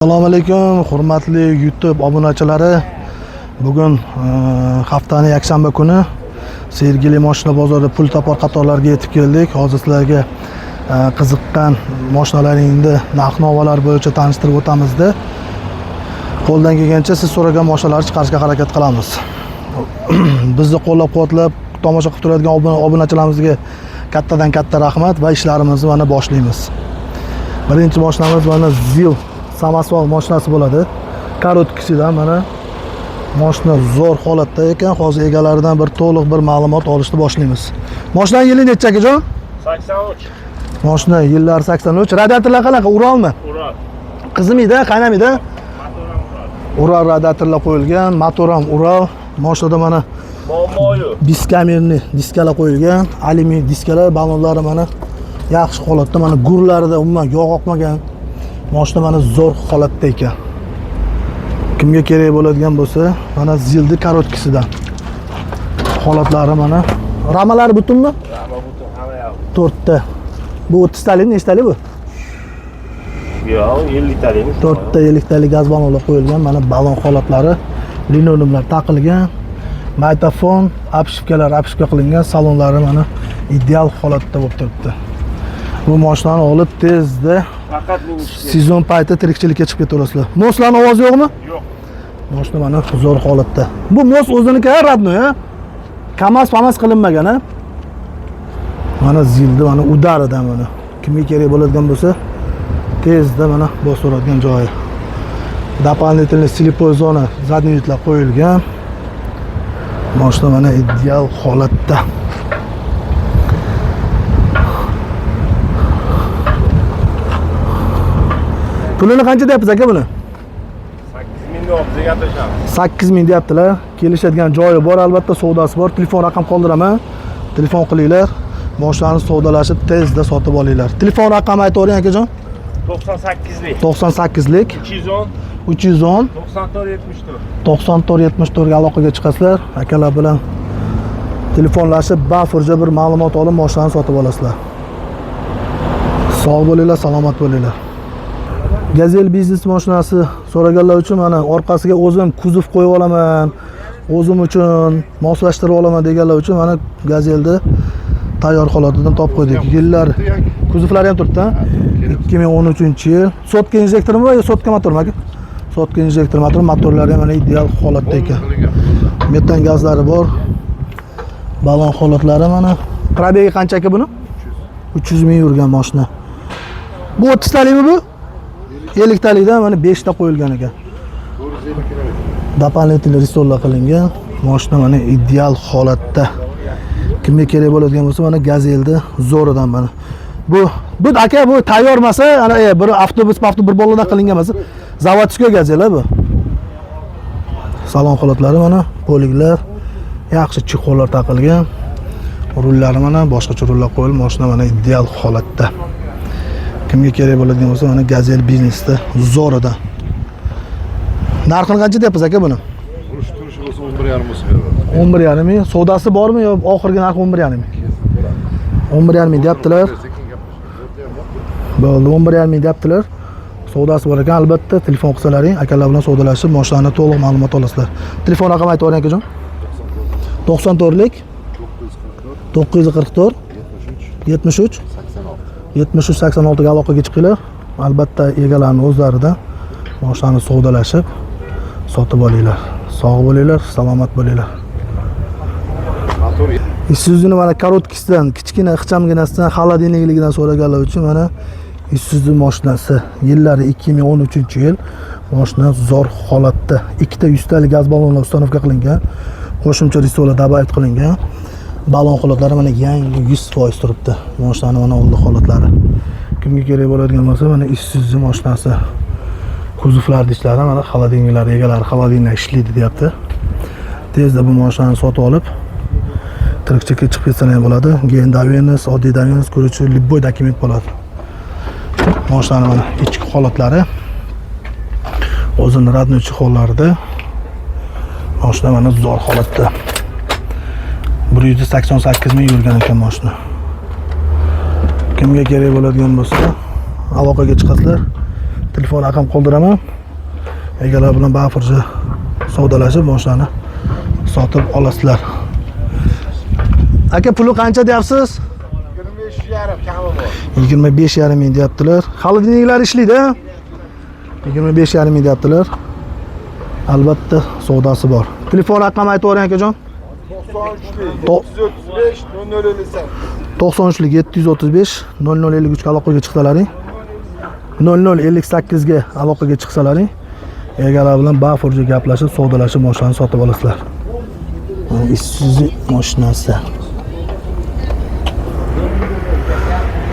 Assalomu alaykum, hurmatli YouTube obunachilari. Bugun haftaning yakshanba kuni Sergeli mashina bozorida pul topar qatorlarga yetib keldik. Hozir sizlarga qiziqqan mashinalaringni narx-navolar bo'yicha tanishtirib o'tamizda. Qo'ldan kelgancha siz so'ragan mashinalarni chiqarishga harakat qilamiz. Bizni qo'llab-quvvatlab tomosha qilib turadigan obunachilarimizga kattadan katta rahmat va ishlarimizni mana boshlaymiz. Birinchi mashinamiz mana Zil Samasval mashinasi bo'ladi. Korotkisidan mana mashina zo'r holatda ekan. Hozir egalaridan bir to'liq bir ma'lumot olishni boshlaymiz. Mashina yili necha akajon? 83. Mashina yillari 83. Radiatorlar qanaqa? Uralmi? Ural. Qizimida, qaynamida? Motoram Ural. Ural radiatorlar qo'yilgan, motor ham Ural. Mashinada mana Muammoyu. biskamerni diskalar qo'yilgan, alyumin diskalar, balonlari mana yaxshi holatda, mana gurlarida umuman yog' oqmagan. Mashina mana zo'r holatda ekan. Kimga kerak bo'ladigan bo'lsa, mana Zilni korotkisidan. Holatlari mana. Ramalari butunmi? Rama butun hamma yoq. 4 ta. Bu 30 talik, nechtalik bu? Yo'q, 50 talikmi? 4 ta 50 talik gaz ballonlar qo'yilgan. Mana balon holatlari, linoleumlar taqilgan. Magnitofon, apshivka qilingan, salonlari mana ideal holatda bo'lib turibdi. Bu mashinani olib tezda Faqat minishga. sezon payti tirikchilikka chiqib ketaverasizlar. Moslarning ovozi yo'qmi? Yo'q. Mashina mana zo'r holatda. Bu mos o'ziniki radnoy, ha? Kamas qilinmagan, ha? Mana Zilni mana udaridan mana. Kimga kerak bo'ladigan bo'lsa, tezda mana bosoradigan joyi. Дополнительный слепой zona, zadniylar qo'yilgan. Mashina mana ideal holatda. Pulini qancha deyapsiz aka buni? 8000 deb bizga gapirishamiz. 8000 deyaptilar. Kelishadigan joyi bor, albatta savdosi bor. Telefon raqam qoldiraman. Telefon qilinglar. Mashinani savdolashib tezda sotib olinglar. Telefon raqamini aytavering akajon. 98lik. 98lik 310 310 94 74. 94 ga aloqaga chiqasizlar. Akalar bilan telefonlashib, bafurja bir ma'lumot olib mashinani sotib olasizlar. Sog' bo'linglar, salomat bo'linglar. Gazel biznes mashinasi so'raganlar uchun mana orqasiga o'zim kuzov qo'yib olaman, o'zim uchun moslashtirib olaman deganlar uchun mana Gazelni tayyor holatidan topib qo'ydik. Yillar kuzovlari ham turibdi. 2013-yil. Sotka injektormi yo sotka motormi aka? Sotka injektor motorlari ham mana ideal holatda ekan. Metan gazlari bor. Balon holatlari mana. Probegi qancha aka buni? 300 ming yurgan mashina. Bu 30 talikmi bu? 50 talikdan mana 5 ta qo'yilgan ekan. Doполнительный risollar qilingan. Mashina mana ideal holatda. Kimga kerak bo'ladigan bo'lsa mana Gazelni zo'ridan mana. Bu aka bu tayyor emas, ana bir avtobus bir boladan qilingan emas. Zavodskiy Gazel bu. Salon holatlari mana, poliglar, yaxshi chexollar taqilgan. Rullari mana boshqacha rullar qo'yilib, mashina mana ideal holatda. Kimga kerak bo'ladigan bo'lsa mana Gazel biznesda zo'ridan. Narxini qancha deyapsiz aka buni? Turishi bo'lsa 11,5 bo'lsa beraman. 11,5 ming. Savdosi bormi yo oxirgi narxi 11,5 ming? 11,5 ming deyaptilar. Bo'ldi, 11,5 ming deyaptilar. Savdosi bor ekan, albatta telefon qilsalaring, akalar bilan savdolashib, mashinani to'liq ma'lumot olasizlar. Telefon raqamini aytavering akajon. 94lik 944 73 86 ga aloqaga chiqinglar. Albatta egalarning o'zlaridan mashinani savdolashib sotib olinglar. Sog' bo'linglar, salomat bo'linglar. Isuzu'ni mana korotkisidan, kichkina ixchamginasidan, xolodilnikligidan so'raganlar uchun mana Isuzu mashinasi. Yillari 2013-yil. Mashina zo'r holatda. 2 ta 100 talik gaz ballonlar ustanovka qilingan. Qo'shimcha risola dabayt qilingan. Balon holatlari mana yangi 100% turibdi. Mashinaning mana old holatlari. Kimga kerak bo'ladigan bo'lsa mana Isuzu mashinasi. Kuzovlarning ishlari mana xolodilniklar egalari xolodilnik ishlaydi deyapti. Tezda bu mashinani sotib olib tirikchilikka chiqib ketsa ham bo'ladi. Gendavenus, oddiy Davenus, ko'richi libboy dokument bo'ladi. Mashinaning mana ichki holatlari o'zining radnoy chexollarida. Mashina mana zo'r holatda. 188 ming yurgan ekan mashina. Kimga kerak bo'ladigan bo'lsa aloqaga chiqasizlar. telefon raqam qoldiraman. Egalar bilan bafurja savdolashib mashinani sotib olasizlar. Aka, puli qancha deyapsiz? 25,5 kami bor. 25,5 ming deyaptilar. Xolodilniklar ishlaydi. 25,5 ming deyaptilar. Albatta savdosi bor. Telefon raqami aytib o'ring akajon. 93 735 0058 93 735 0053 ga aloqaga chiqsalaring. 0058 ga aloqaga chiqsalaring. Egalar bilan bafurja gaplashib, savdolashib mashinani sotib olasizlar. Isuzu mashinasi.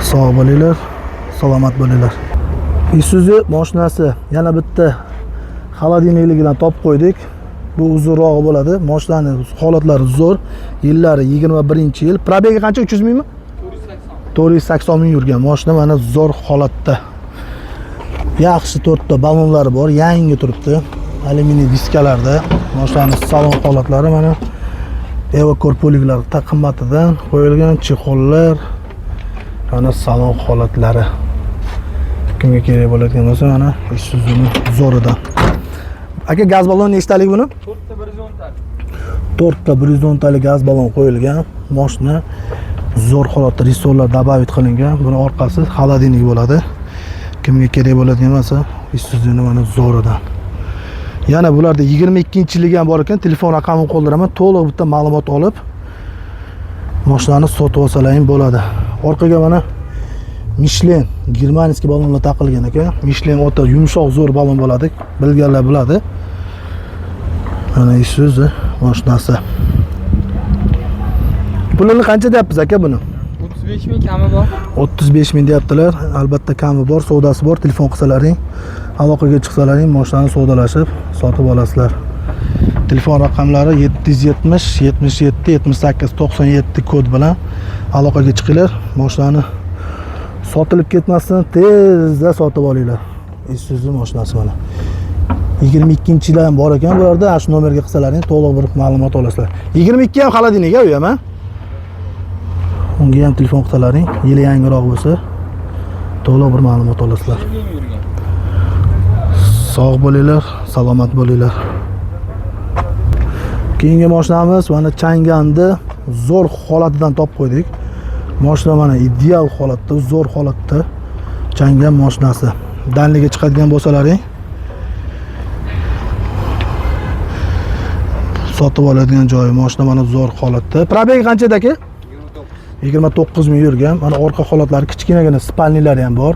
Sog' bo'linglar, salomat bo'linglar. Isuzu mashinasi yana bitta xolodilnikligidan topib qo'ydik. Bu uzunroq bo'ladi. Mashinaning holatlari zo'r. Yillari 21-yil. Probegi qancha? 300 mingmi? 480 ming yurgan. Mashina mana zo'r holatda. Yaxshi to'rtta ballonlari bor, yangi turibdi. Alyuminiy diskalarda. Mashinaning salon holatlari mana Evacor poliglar taqimatidan qo'yilgan chexollar. Mana salon holatlari. Kimga kerak bo'ladigan bo'lsa, mana Isuzuning zo'ridan. Aka, gaz ballon nechtalik buni? 4 ta 110 talik gaz ballon qo'yilgan. Mashina zo'r holatda, resorlar dabavit qilingan. Buni orqasi xolodilnik bo'ladi. Kimga kerak bo'ladigan bo'lsa, Isuzuning mana zo'ridan. Yana bularda 22-yillik ham bor ekan. Telefon raqamini qo'ldiraman. To'liq bitta ma'lumot olib mashinani sotib olsalaring bo'ladi. Orqaga mana Michelin germanskiy ballonlar taqilgan ekan. Michelin o'ta yumshoq, zo'r ballon bo'ladi. Bilganlar biladi. Mana Isuzu mashinasi. Pulini qancha deyapsiz aka buni? 35 ming kami bor. 35 ming deyaptilar. Albatta kami bor, savdosi bor. Telefon qilsalaring, aloqaga chiqsalaring, mashinani savdolashib sotib olasizlar. Telefon raqamlari 770 77 78 97 kod bilan aloqaga chiqinglar. Mashinani sotilib ketmasdan tezda sotib olinglar. Isuzu mashinasi mana. 22-yillar ham bor ekan bularda. Shu nomerga qilsalaring to'liq bir ma'lumot olasizlar. 22 ham xolodilnik u ham, ha? Unga ham telefon qilsalaring, yili yangiroq bo'lsa, to'liq bir ma'lumot olasizlar. Sog' bo'linglar, salomat bo'linglar. Keyingi mashinamiz mana Chang'anni zo'r holatidan topib qo'ydik. Mashina mana ideal holatda, zo'r holatda Chang'an mashinasi. Danliga chiqadigan bo'lsalaring, sotib oladigan joyi. Mashina mana zo'r holatda. Probegi qancha aka? 29 ming yurgan. Mana orqa holatlari kichkinagina spalnilari ham bor.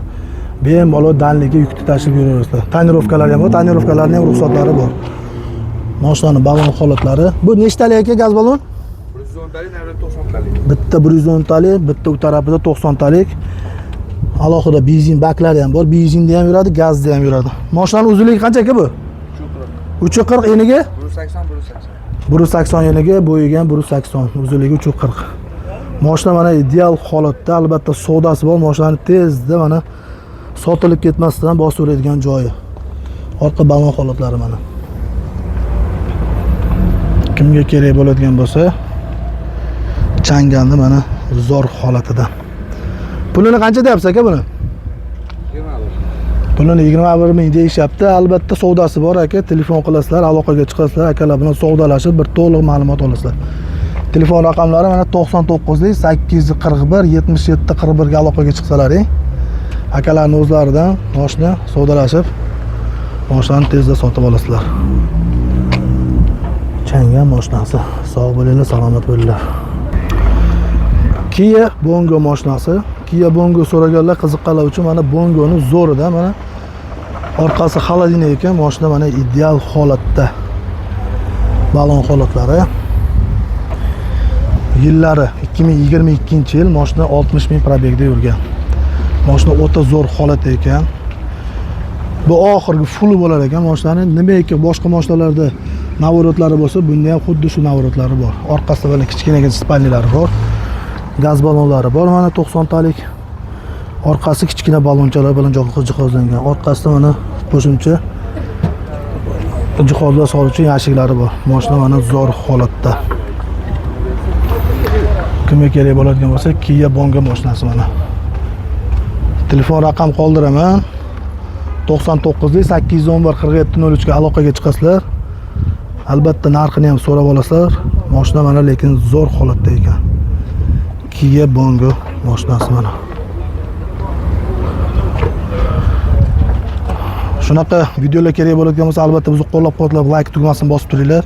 Bemalol danliga yukni tashib yuraverasizlar. Tonirovkalari ham bor, tonirovkalarning ham ruxsatlari bor. Mashinaning balon holatlari. Bu nechtalik aka gaz balon? 110 talik, nari 90 talik. Bitta 110 talik, bitta u tarafida 90 talik. Alohida benzin baklari ham bor. Benzinda ham yuradi, gazda ham yuradi. Mashinaning uzunligi qancha aka bu? 340 eniga? 180 eniga, bo'yiga ham 180, uzunligi 340. Mashina mana ideal holatda, albatta savdosi bor. Mashinani tezda mana sotilib ketmasdan bostiradigan joyi. Orqa balon holatlari mana. Kimga kerak bo'ladigan bo'lsa, Chang'anni mana zo'r holatida. Pulini qancha deyapsiz aka buni? 21. Pulini 21 ming deyishyapti. Albatta savdosi bor aka. Telefon qilasizlar, aloqaga chiqasizlar, akalar bilan savdolashib bir to'liq ma'lumot olasizlar. Telefon raqamlari mana 99lik 841 77 41 ga aloqaga chiqsalaring, akalarning o'zlaridan mashina savdolashib, mashinani tezda sotib olasizlar. Chang'an mashinasi. Sog' bo'linglar, salomat bo'linglar. Kia Bongo mashinasi. Kia Bongo so'raganlar, qiziqqanlar uchun mana Bongo'ni zo'rida mana orqasi xolodilnik ekan, mashina mana ideal holatda. Balon holatlari. Yillari 2022-yil, mashina 60 ming probegda yurgan. Mashina o'ta zo'r holatda ekan. Bu oxirgi full bo'lar ekan mashinaning. Nimaiki boshqa mashinalarda navorotlari bo'lsa, bunda ham xuddi shu navorotlari bor. Orqasida mana kichkinagina spalnilari bor. Gaz ballonlari bor, mana 90 talik. Orqasi kichkina ballonchalar bilan jihozlangan. Orqasida mana qo'shimcha jihozlar soluvchi yashiklari bor. Mashina mana zo'r holatda. Kimga kerak bo'ladigan bo'lsa, Kia Bongo mashinasi mana. Telefon raqam qoldiraman. 99lik 811 4703 ga aloqaga chiqasizlar. Albatta narxini ham so'rab olasizlar. Mashina mana lekin zo'r holatda ekan. Kia Bongo mashinasi mana. Shunaqa videolar kerak bo'ladigan bo'lsa, albatta bizni qo'llab-quvvatlab like tugmasini bosib turinglar.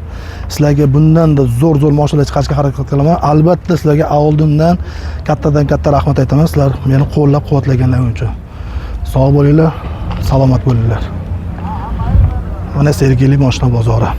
Sizlarga bundan-da zo'r mashinalar chiqarishga harakat qilaman. Albatta sizlarga oldindan katta rahmat aytaman. Sizlar meni qo'llab-quvvatlaganlar uchun. Sog' bo'linglar, salomat bo'linglar. Mana Sergeli mashina bozori.